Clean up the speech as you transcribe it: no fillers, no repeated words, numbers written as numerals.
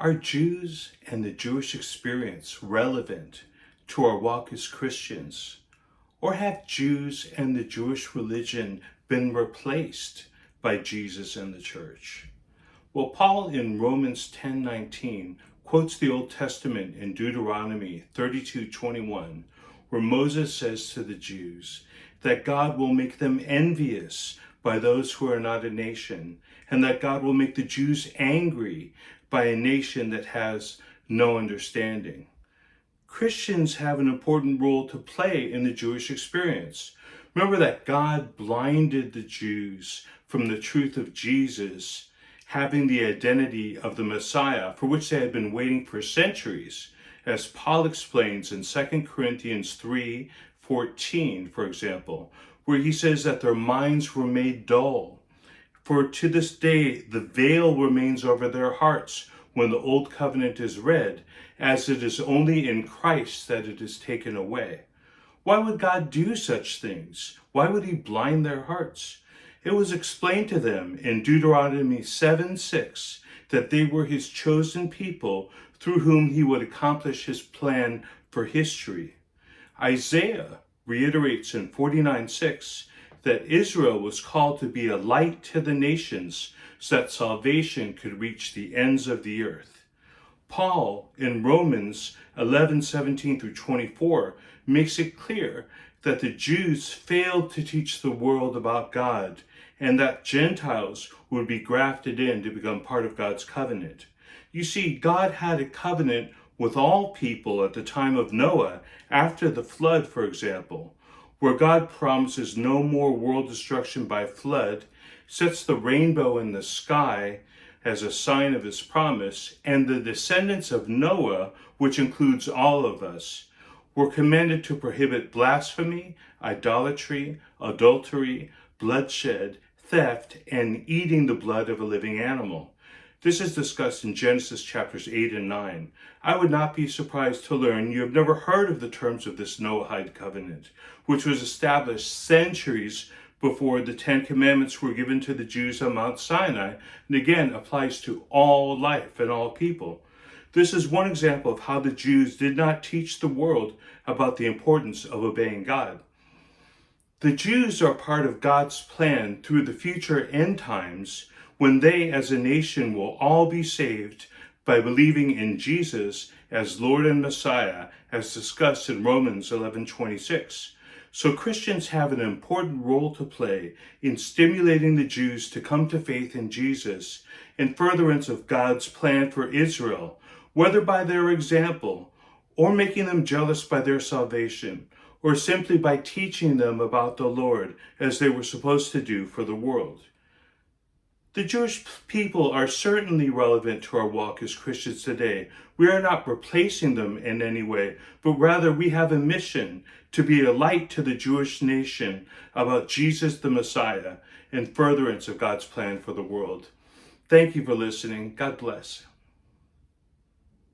Are Jews and the Jewish experience relevant to our walk as Christians? Or have Jews and the Jewish religion been replaced by Jesus and the church? Well, Paul in Romans 10:19 quotes the Old Testament in Deuteronomy 32:21, where Moses says to the Jews that God will make them envious by those who are not a nation, and that God will make the Jews angry by a nation that has no understanding. Christians have an important role to play in the Jewish experience. Remember that God blinded the Jews from the truth of Jesus having the identity of the Messiah, for which they had been waiting for centuries, as Paul explains in 2 Corinthians 3:14, for example, where he says that their minds were made dull. For to this day, the veil remains over their hearts when the old covenant is read, as it is only in Christ that it is taken away. Why would God do such things? Why would he blind their hearts? It was explained to them in Deuteronomy 7:6 that they were his chosen people through whom he would accomplish his plan for history. Isaiah reiterates in 49:6 that Israel was called to be a light to the nations so that salvation could reach the ends of the earth. Paul in Romans 11:17 through 24 makes it clear that the Jews failed to teach the world about God and that Gentiles would be grafted in to become part of God's covenant. You see, God had a covenant with all people at the time of Noah, after the flood, for example, where God promises no more world destruction by flood, sets the rainbow in the sky as a sign of his promise, and the descendants of Noah, which includes all of us, were commanded to prohibit blasphemy, idolatry, adultery, bloodshed, theft, and eating the blood of a living animal. This is discussed in Genesis chapters 8 and 9. I would not be surprised to learn you have never heard of the terms of this Noahide covenant, which was established centuries before the Ten Commandments were given to the Jews on Mount Sinai, and again applies to all life and all people. This is one example of how the Jews did not teach the world about the importance of obeying God. The Jews are part of God's plan through the future end times, when they as a nation will all be saved by believing in Jesus as Lord and Messiah, as discussed in Romans 11:26. So Christians have an important role to play in stimulating the Jews to come to faith in Jesus in furtherance of God's plan for Israel, whether by their example or making them jealous by their salvation, or simply by teaching them about the Lord as they were supposed to do for the world. The Jewish people are certainly relevant to our walk as Christians today. We are not replacing them in any way, but rather we have a mission to be a light to the Jewish nation about Jesus the Messiah in furtherance of God's plan for the world. Thank you for listening. God bless.